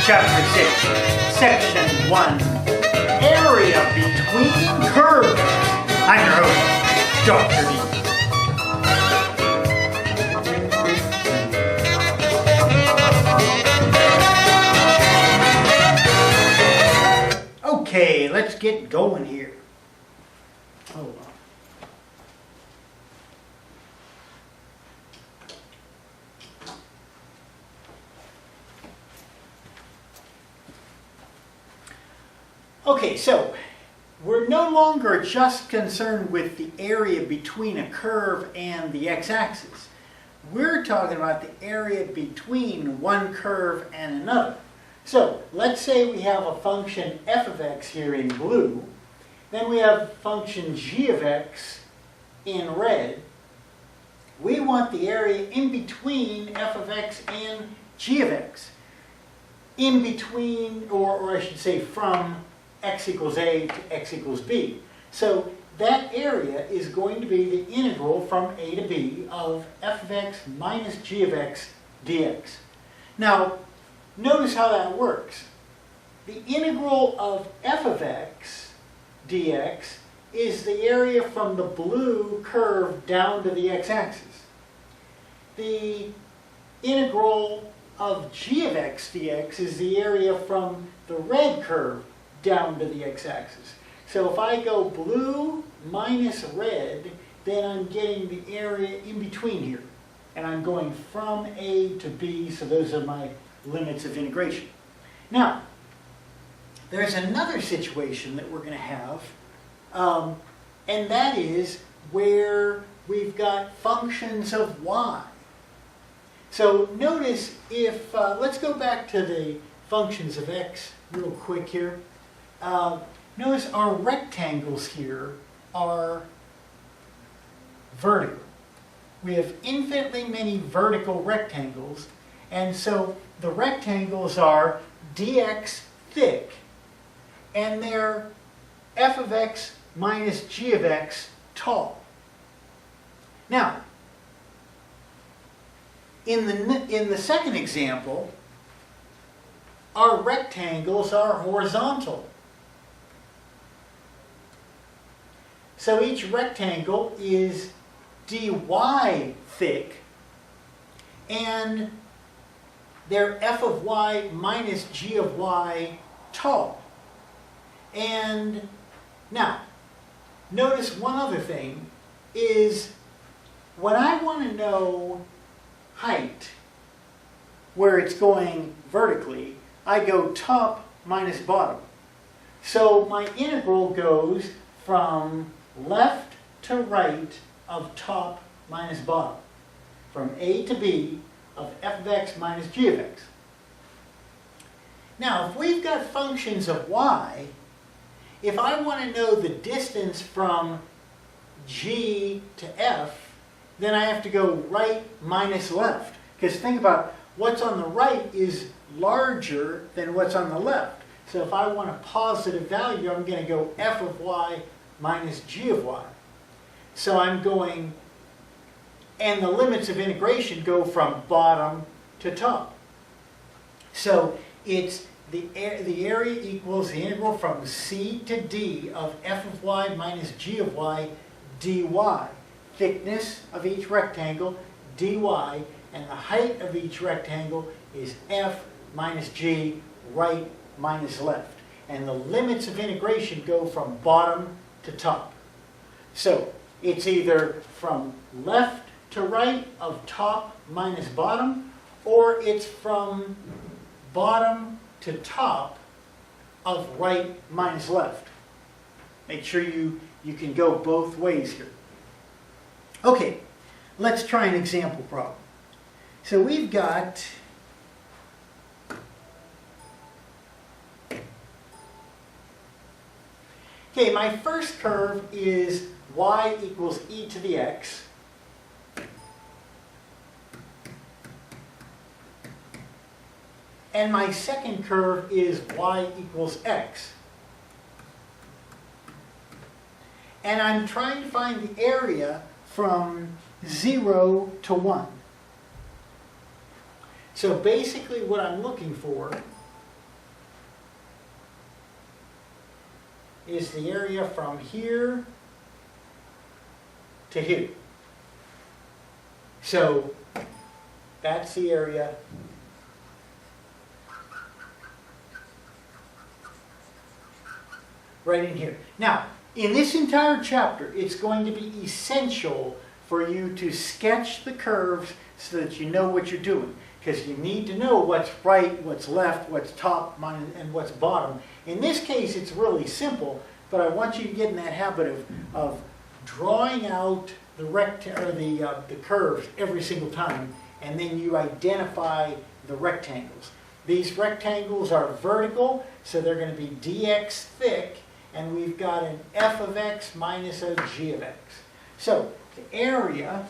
Chapter 6, Section 1, Area Between Curves. I'm your host, Dr. D. Okay, let's get going here. Hold on. Okay, so we're no longer just concerned with the area between a curve and the x-axis. We're talking about the area between one curve and another. So let's say we have a function f of x here in blue, then we have function g of x in red. We want the area in between f of x and g of x. In between, or I should say from x equals a to x equals b. So that area is going to be the integral from a to b of f of x minus g of x dx. Now, notice how that works. The integral of f of x dx is the area from the blue curve down to the x-axis. The integral of g of x dx is the area from the red curve down to the x-axis. So if I go blue minus red, then I'm getting the area in between here. And I'm going from A to B, so those are my limits of integration. Now, there's another situation that we're going to have, and that is where we've got functions of y. So notice if, let's go back to the functions of x real quick here. Notice our rectangles here are vertical. We have infinitely many vertical rectangles, and so the rectangles are dx thick, and they're f of x minus g of x tall. Now, in the second example, our rectangles are horizontal. So each rectangle is dy thick, and they're f of y minus g of y tall. And now, notice one other thing is when I want to know height, where it's going vertically, I go top minus bottom. So my integral goes from left to right of top minus bottom, from a to b of f of x minus g of x. Now, if we've got functions of y, if I want to know the distance from g to f, then I have to go right minus left. Because think about what's on the right is larger than what's on the left. So if I want a positive value, I'm going to go f of y minus g of y. So I'm going, and the limits of integration go from bottom to top. So it's the area equals the integral from c to d of f of y minus g of y dy. Thickness of each rectangle, dy, and the height of each rectangle is f minus g, right minus left. And the limits of integration go from bottom to top. So it's either from left to right of top minus bottom, or it's from bottom to top of right minus left. Make sure you can go both ways here. Okay, let's try an example problem. So we've got okay, my first curve is y equals e to the x. And my second curve is y equals x. And I'm trying to find the area from 0 to 1. So basically what I'm looking for is the area from here to here. So that's the area right in here. Now, in this entire chapter, it's going to be essential for you to sketch the curves so that you know what you're doing. Because you need to know what's right, what's left, what's top, and what's bottom. In this case, it's really simple, but I want you to get in that habit of drawing out the the curves every single time, and then you identify the rectangles. These rectangles are vertical, so they're going to be dx thick, and we've got an f of x minus a g of x. So the area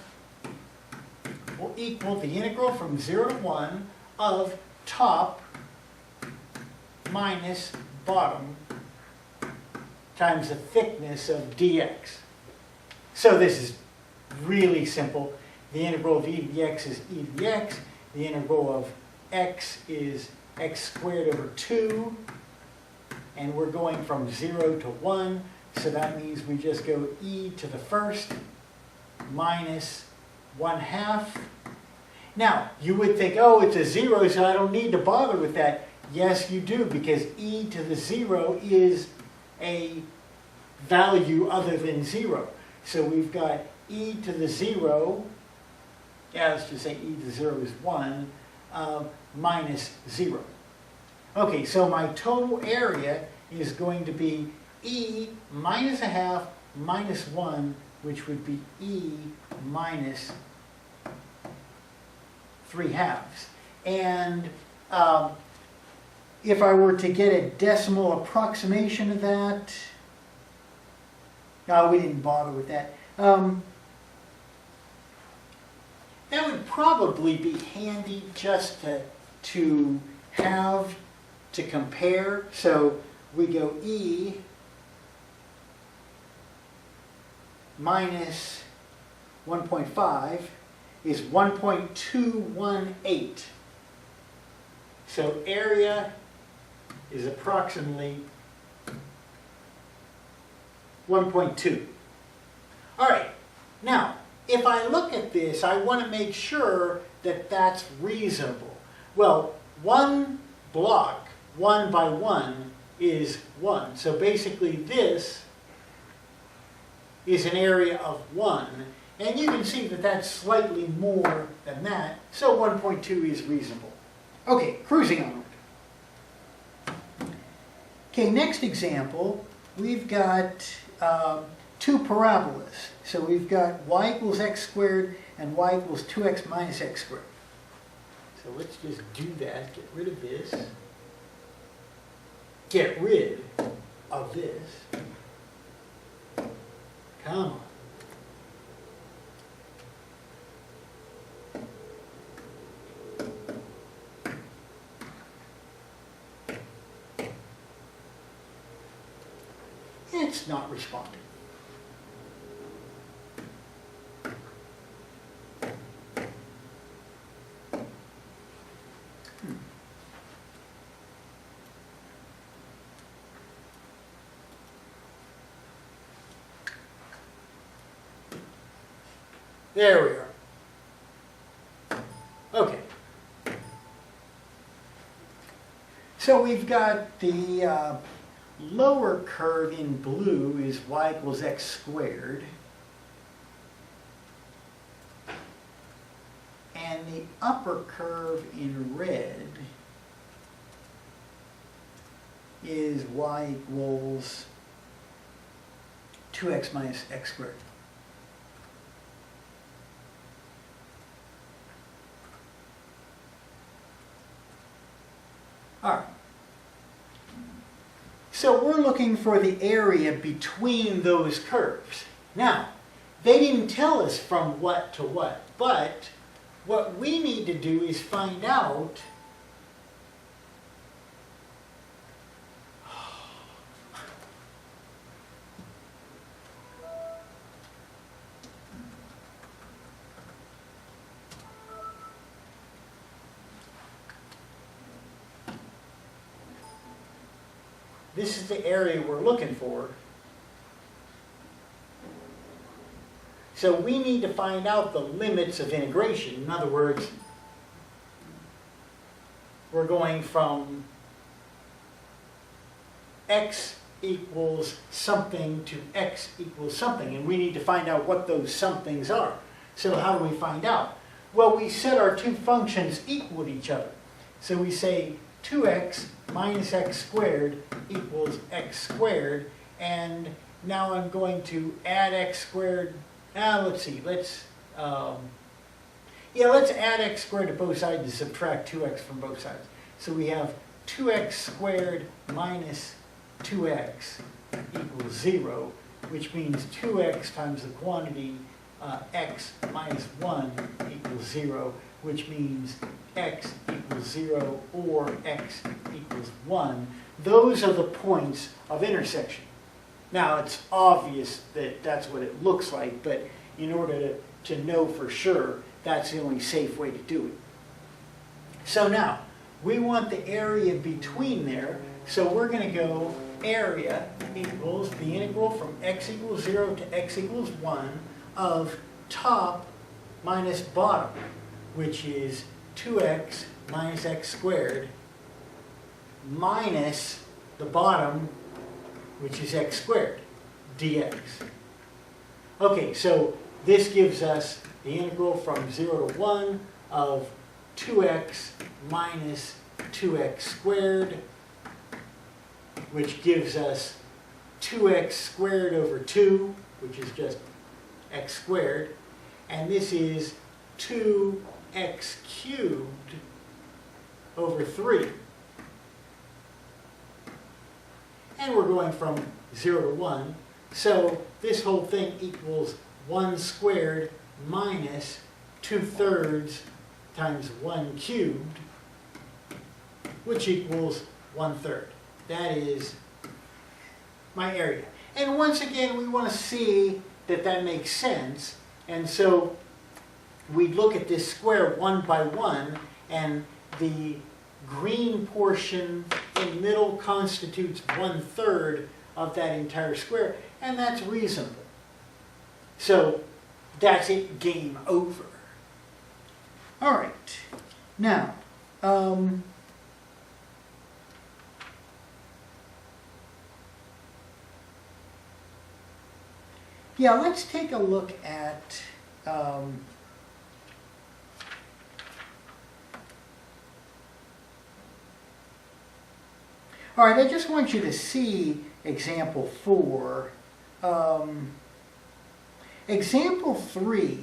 will equal the integral from 0 to 1 of top minus bottom times the thickness of dx. So this is really simple. The integral of e to the x is e to the x. The integral of x is x squared over 2. And we're going from 0 to 1. So that means we just go e to the first minus 1/2. Now, you would think, oh, it's a 0, so I don't need to bother with that. Yes, you do, because e to the 0 is a value other than 0. So we've got e to the 0, let's just say e to the 0 is 1, minus 0. Okay, so my total area is going to be e minus 1/2 minus 1, which would be e minus 3/2. And if I were to get a decimal approximation of that, no, we didn't bother with that. That would probably be handy just to have to compare. So we go e minus 1.5 is 1.218. So area is approximately 1.2. All right, now, if I look at this, I want to make sure that that's reasonable. Well, one block, 1 by 1, is 1. So basically this is an area of 1. And you can see that that's slightly more than that. So 1.2 is reasonable. Okay, cruising onward. Okay, next example, we've got two parabolas. So we've got y equals x squared and y equals 2x minus x squared. So let's just do that. Get rid of this. Get rid of this. Come on. It's not responding. There we are. Okay. So we've got the lower curve in blue is y equals x squared. And the upper curve in red is y equals 2x minus x squared. All right. So we're looking for the area between those curves. Now, they didn't tell us from what to what, but what we need to do is find out this is the area we're looking for. So we need to find out the limits of integration. In other words, we're going from x equals something to x equals something, and we need to find out what those somethings are. So how do we find out? Well, we set our two functions equal to each other. So we say 2x minus x squared equals x squared, and now I'm going to add x squared. Let's see, let's add x squared to both sides and subtract 2x from both sides. So we have 2x squared minus 2x equals 0, which means 2x times the quantity x minus 1 equals 0, which means x equals 0 or x equals 1. Those are the points of intersection. Now, it's obvious that that's what it looks like, but in order to know for sure, that's the only safe way to do it. So now, we want the area between there, so we're going to go area equals the integral from x equals 0 to x equals 1 of top minus bottom, which is 2x minus x squared minus the bottom, which is x squared, dx. Okay, so this gives us the integral from 0 to 1 of 2x minus 2x squared, which gives us 2x squared over 2, which is just x squared, and this is 2x cubed over 3. And we're going from 0 to 1, so this whole thing equals 1 squared minus 2/3 times 1 cubed, which equals 1/3. That is my area. And once again, we want to see that that makes sense, and so we look at this square one by one, and the green portion in the middle constitutes 1/3 of that entire square, and that's reasonable. So that's it, game over. All right, now, let's take a look at all right, I just want you to see example 4. Example 3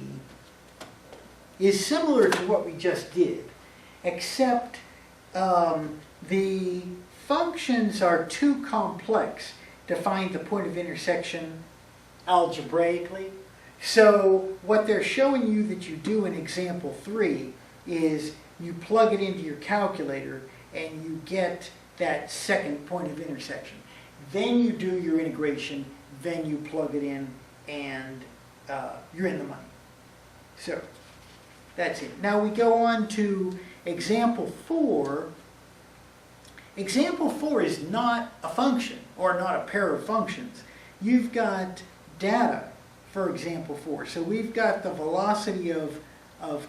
is similar to what we just did, except the functions are too complex to find the point of intersection algebraically. So what they're showing you that you do in example 3 is you plug it into your calculator and you get that second point of intersection. Then you do your integration, then you plug it in, and you're in the money. So that's it. Now we go on to example 4. Example 4 is not a function or not a pair of functions. You've got data for example 4. So we've got the velocity of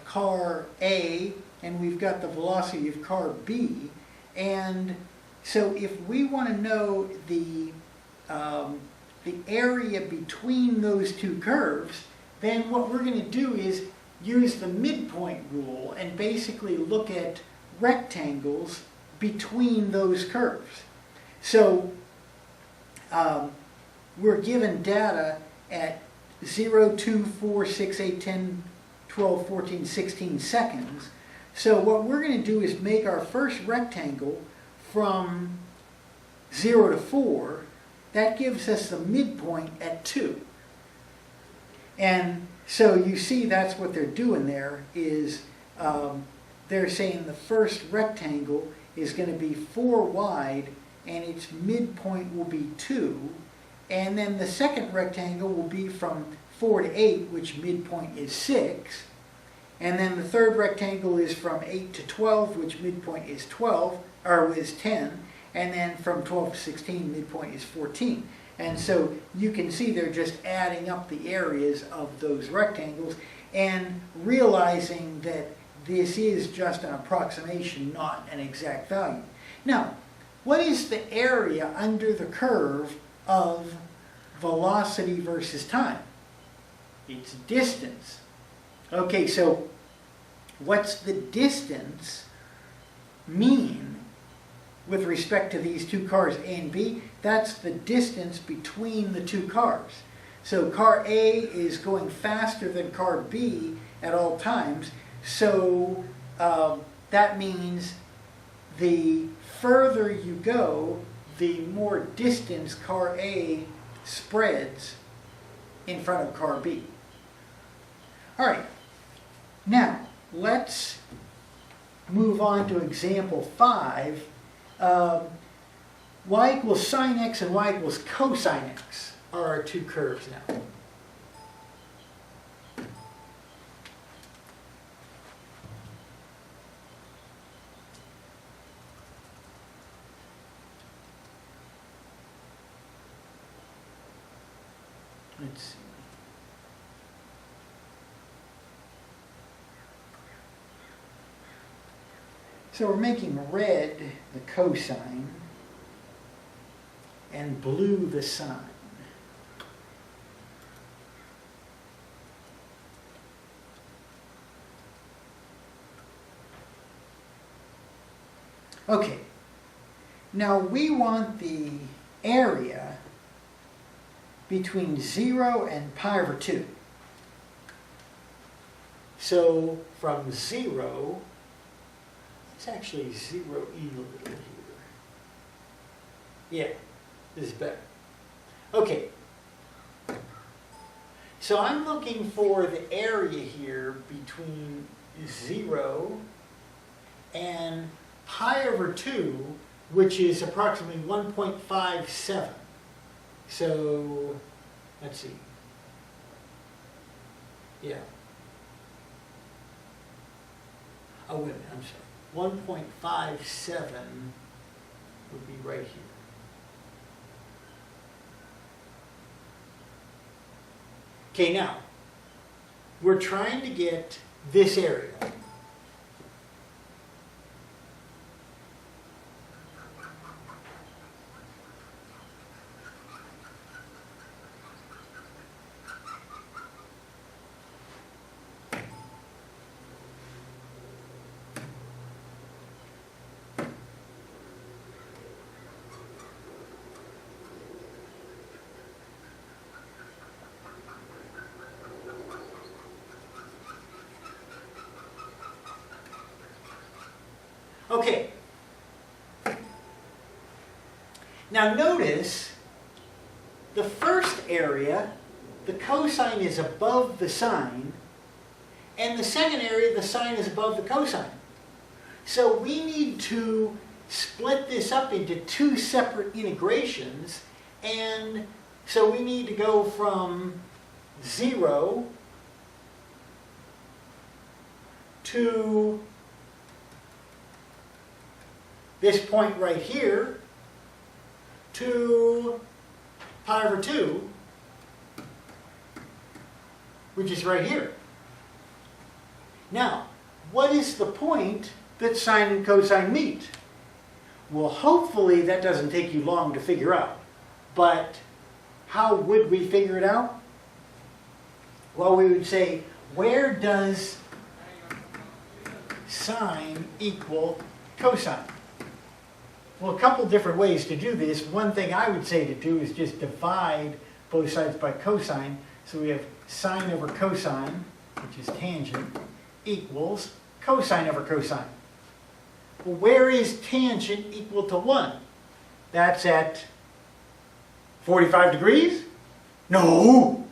car A and we've got the velocity of car B, and so if we want to know the area between those two curves, then what we're going to do is use the midpoint rule and basically look at rectangles between those curves. So we're given data at 0, 2, 4, 6, 8, 10, 12, 14, 16 seconds. So what we're going to do is make our first rectangle from 0 to 4. That gives us the midpoint at 2. And so you see that's what they're doing there is they're saying the first rectangle is going to be 4 wide and its midpoint will be 2. And then the second rectangle will be from 4 to 8, which midpoint is 6. And then the third rectangle is from 8 to 12, which midpoint is 12, or is 10. and then from 12 to 16, midpoint is 14. And so you can see they're just adding up the areas of those rectangles and realizing that this is just an approximation, not an exact value. Now, what is the area under the curve of velocity versus time? It's distance. Okay, so what's the distance mean with respect to these two cars, A and B? That's the distance between the two cars. So car A is going faster than car B at all times, so that means the further you go, the more distance car A spreads in front of car B. All right, now let's move on to example 5. Y equals sine x and y equals cosine x are our two curves now. Let's see. So we're making red the cosine and blue the sine. Okay, now we want the area between 0 and pi over 2. So from 0, let's actually 0 e a little bit here. Yeah, this is better. Okay, so I'm looking for the area here between 0 and pi over 2, which is approximately 1.57. So, let's see. Yeah. Oh, wait a minute, I'm sorry. 1.57 would be right here. Okay, now, we're trying to get this area. Okay. Now notice the first area, the cosine is above the sine, and the second area, the sine is above the cosine. So we need to split this up into two separate integrations, and so we need to go from 0 to this point right here to pi over 2, which is right here. Now, what is the point that sine and cosine meet? Well, hopefully that doesn't take you long to figure out. But how would we figure it out? Well, we would say, where does sine equal cosine? Well, a couple different ways to do this. One thing I would say to do is just divide both sides by cosine. So we have sine over cosine, which is tangent, equals cosine over cosine. Well, where is tangent equal to 1? That's at 45 degrees? No!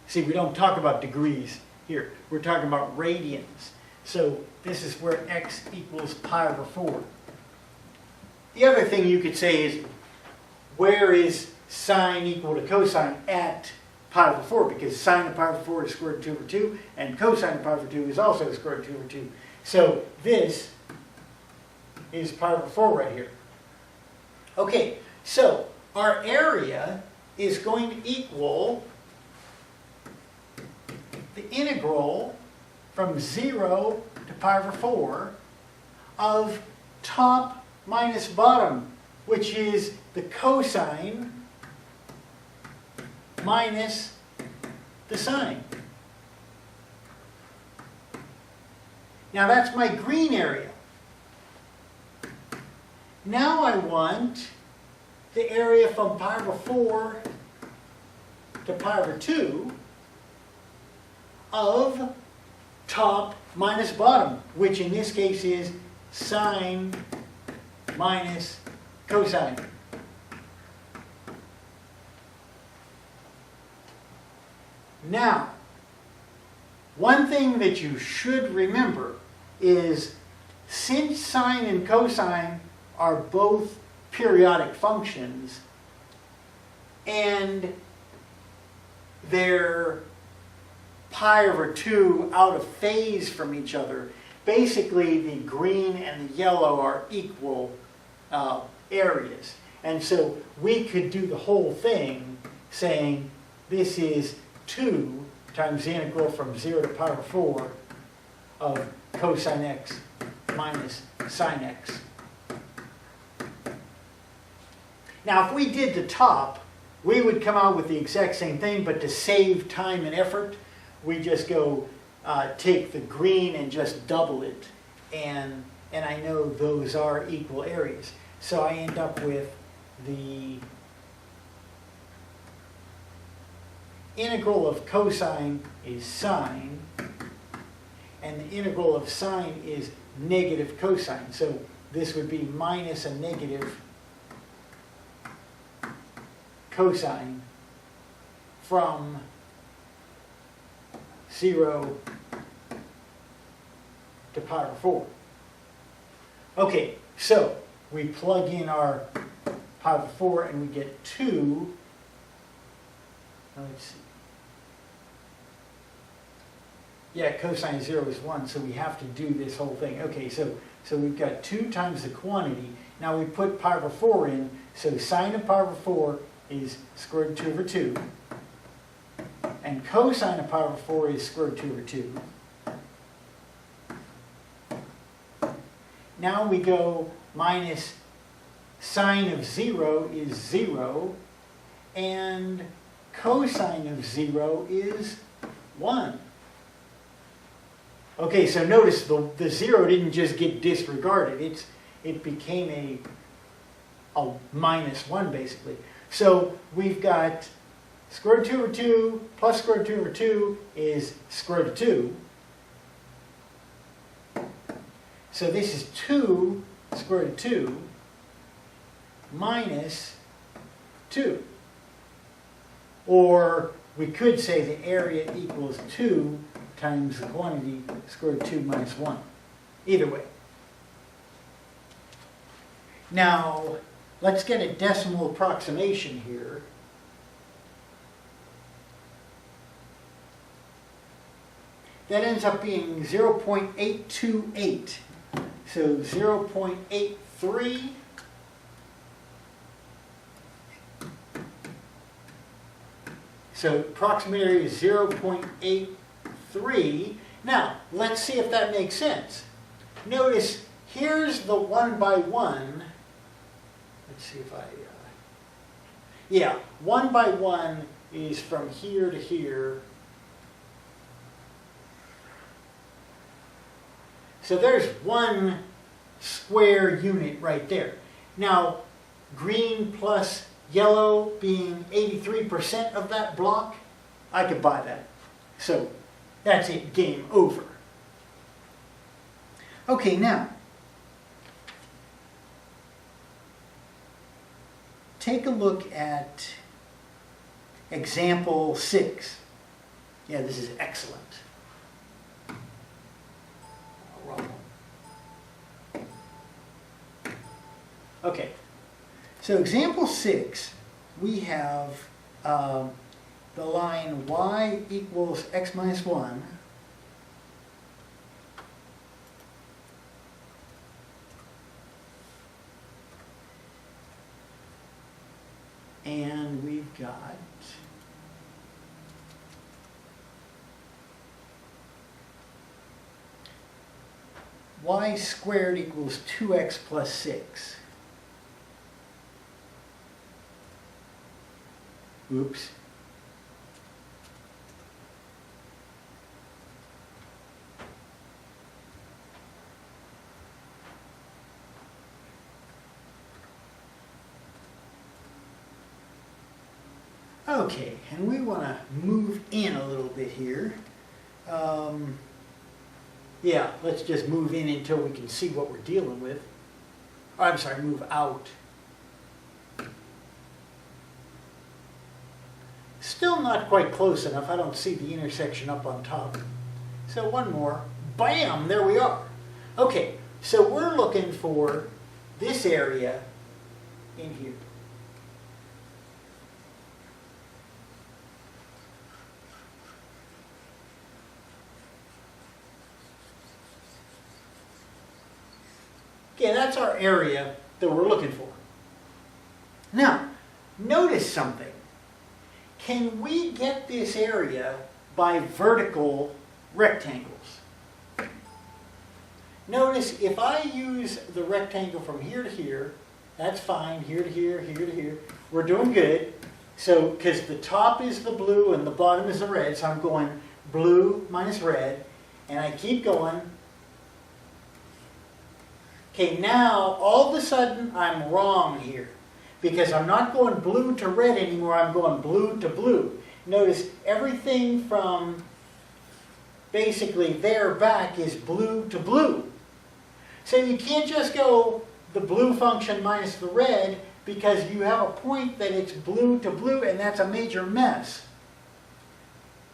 See, we don't talk about degrees here. We're talking about radians. So this is where x equals pi over 4. The other thing you could say is, where is sine equal to cosine at pi over 4? Because sine of pi over 4 is square root of 2 over 2, and cosine of pi over 2 is also square root of 2 over 2. So this is pi over 4 right here. Okay, so our area is going to equal the integral from 0 to pi over 4 of top minus bottom, which is the cosine minus the sine. Now that's my green area. Now I want the area from pi over 4 to pi over 2 of top minus bottom, which in this case is sine minus cosine. Now, one thing that you should remember is since sine and cosine are both periodic functions and they're pi over 2 out of phase from each other, basically the green and the yellow are equal areas. And so we could do the whole thing saying this is 2 times the integral from 0 to pi over 4 of cosine x minus sine x. Now if we did the top, we would come out with the exact same thing, but to save time and effort, we just go take the green and just double it, and I know those are equal areas. So I end up with the integral of cosine is sine, and the integral of sine is negative cosine. So this would be minus a negative cosine from 0 to pi over 4. Okay, so we plug in our pi over 4 and we get 2. Let's see. Yeah, cosine 0 is 1, so we have to do this whole thing. Okay, so we've got 2 times the quantity. Now we put pi over 4 in, so sine of pi over 4 is square root 2 over 2. And cosine of pi over 4 is square root 2 over 2. Now we go minus sine of 0 is 0, and cosine of 0 is 1. Okay, so notice the 0 didn't just get disregarded. It became a minus 1 basically. So we've got square root 2 over 2 plus square root 2 over 2 is square root of 2. So this is 2 square root of 2 minus 2. Or we could say the area equals 2 times the quantity square root of 2 minus 1. Either way. Now, let's get a decimal approximation here. That ends up being 0.828. So 0.83. So approximate area is 0.83. Now, let's see if that makes sense. Notice, here's the 1 by 1. Let's see if yeah, 1 by 1 is from here to here. So there's one square unit right there. Now, green plus yellow being 83% of that block, I could buy that. So that's it, game over. Okay, now, take a look at example 6. Yeah, this is excellent. Okay, so example 6, we have the line y equals x minus 1 And we've got y squared equals 2x plus 6. Oops. Okay, and we want to move in a little bit here. Yeah, let's just move in until we can see what we're dealing with. Oh, I'm sorry, move out. Still not quite close enough. I don't see the intersection up on top. So one more. Bam! There we are. Okay, so we're looking for this area in here. Okay, that's our area that we're looking for. Now, notice something. Can we get this area by vertical rectangles? Notice if I use the rectangle from here to here, that's fine, here to here, here to here, we're doing good. So, because the top is the blue and the bottom is the red, so I'm going blue minus red, and I keep going. Okay, now all of a sudden I'm wrong here because I'm not going blue to red anymore, I'm going blue to blue. Notice everything from basically there back is blue to blue. So you can't just go the blue function minus the red because you have a point that it's blue to blue and that's a major mess.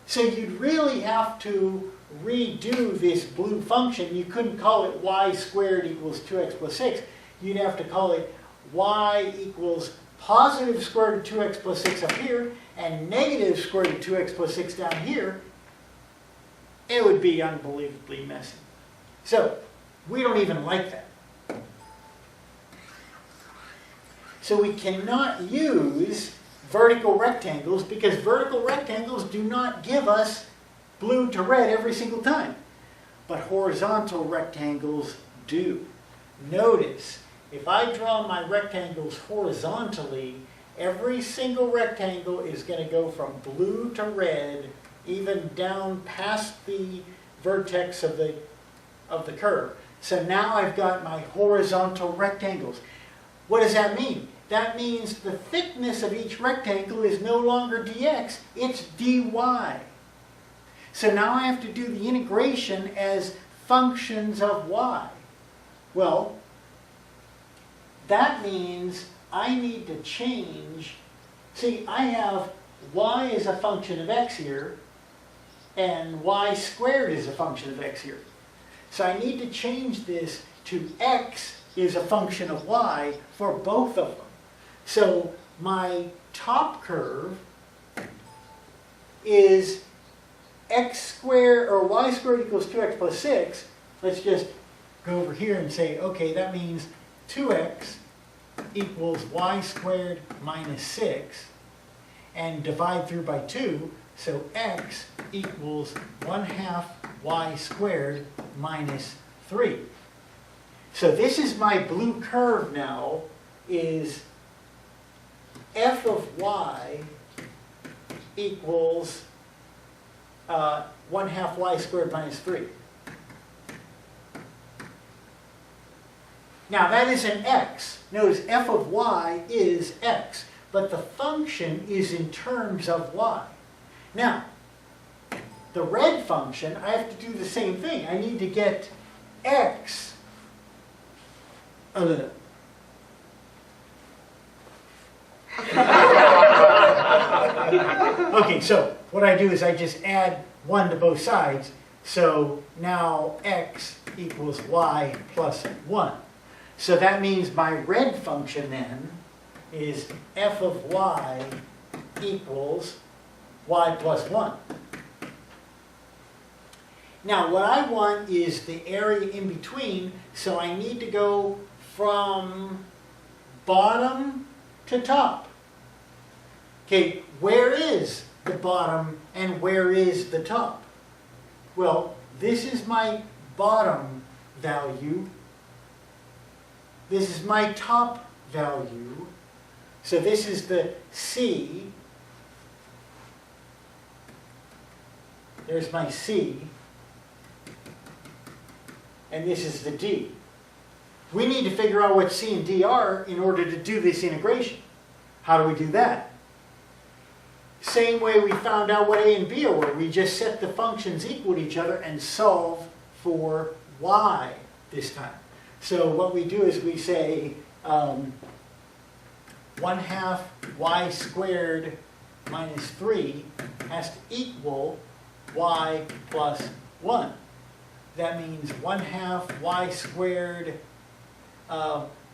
So you'd really have to redo this blue function. You couldn't call it y squared equals 2x plus 6. You'd have to call it y equals positive square root of 2x plus 6 up here and negative square root of 2x plus 6 down here. It would be unbelievably messy. So we don't even like that. So we cannot use vertical rectangles because vertical rectangles do not give us blue to red every single time. But horizontal rectangles do. Notice, if I draw my rectangles horizontally, every single rectangle is going to go from blue to red, even down past the vertex of the curve. So now I've got my horizontal rectangles. What does that mean? That means the thickness of each rectangle is no longer dx, it's dy. So now I have to do the integration as functions of y. Well, that means I need to change. See, I have y is a function of x here, and y squared is a function of x here. So I need to change this to x is a function of y for both of them. So my top curve is x squared, or y squared equals 2x plus 6. Let's just go over here and say, okay, that means 2x equals y squared minus 6, and divide through by 2, so x equals 1/2 y squared minus 3. So this is my blue curve now, is f of y equals 1/2 y squared minus 3. Now that is an x. Notice f of y is x, but the function is in terms of y. Now, the red function, I have to do the same thing. I need to get x. Okay, so what I do is I just add 1 to both sides. So now x equals y plus 1. So that means my red function then is f of y equals y plus 1. Now what I want is the area in between, so I need to go from bottom to top. Okay, where is the bottom and where is the top? Well, this is my bottom value. This is my top value. So this is the C. There's my C. And this is the D. We need to figure out what C and D are in order to do this integration. How do we do that? Same way we found out what A and B are. We just set the functions equal to each other and solve for y this time. So what we do is we say 1/2 y squared minus 3 has to equal y plus 1. That means 1/2 y squared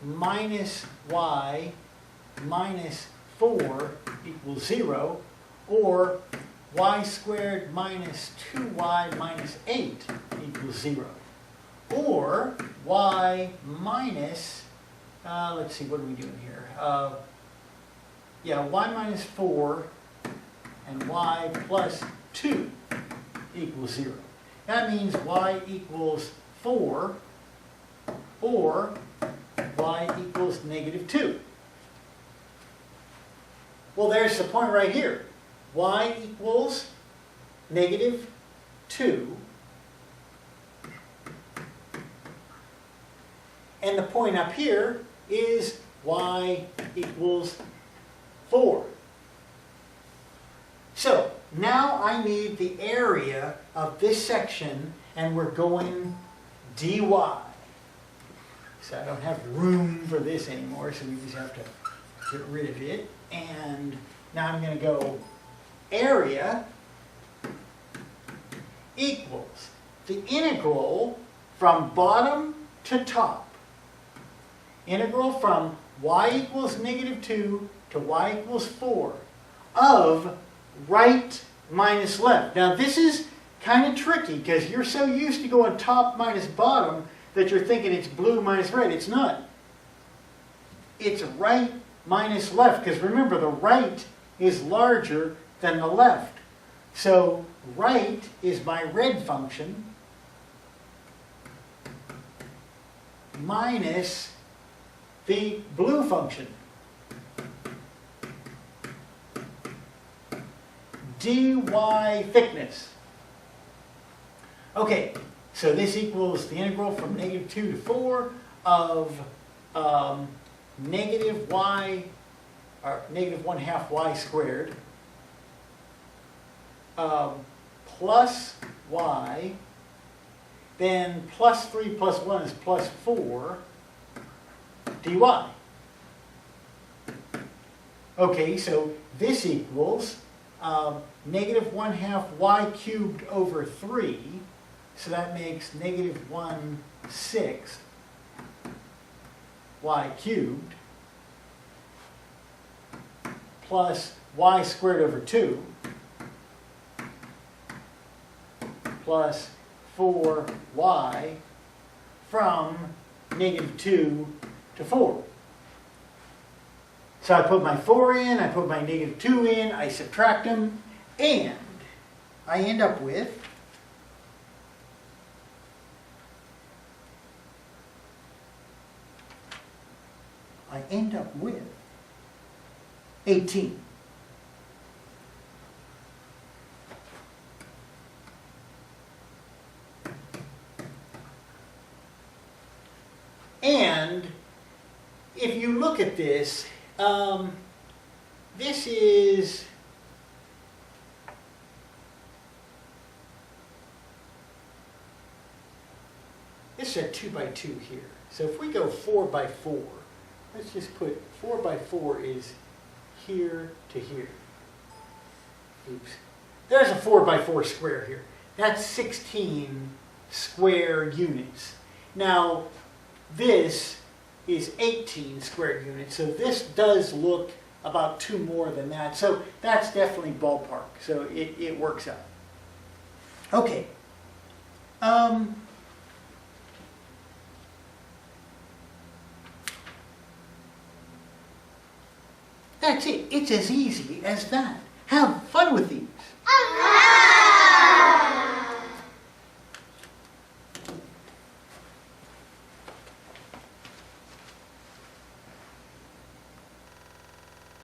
minus y minus 4 equals 0, or y squared minus 2y minus 8 equals 0. Or y minus, let's see, what are we doing here? Yeah, y minus 4 and y plus 2 equals 0. That means y equals 4 or y equals negative 2. Well, there's the point right here. Y equals negative 2. And the point up here is y equals 4. So now I need the area of this section, and we're going dy. So I don't have room for this anymore, so we just have to get rid of it. And now I'm going to go area equals the integral from bottom to top. Integral from y equals negative 2 to y equals 4 of right minus left. Now this is kind of tricky because you're so used to going top minus bottom that you're thinking it's blue minus red. It's not. It's right minus left, because remember, the right is larger than the left. So right is my red function minus the blue function. dy thickness. Okay, so this equals the integral from negative 2 to 4 of negative y, or negative 1/2 y squared plus y, then plus 3 plus 1 is plus 4 dy. Okay, so this equals negative 1/2 y cubed over 3, so that makes negative 1/6 y cubed plus y squared over 2 plus 4y from negative 2 to 4. So I put my 4 in, I put my negative 2 in, I subtract them, and I end up with I end up with 18. And if you look at this, this is a 2 by 2 here. So if we go 4 by 4, let's just put 4 by 4 is here to here. Oops. There's a 4 by 4 square here. That's 16 square units. Now, this is 18 square units, so this does look about 2 more than that. So that's definitely ballpark. So it works out. Okay. that's it. It's as easy as that. Have fun with these.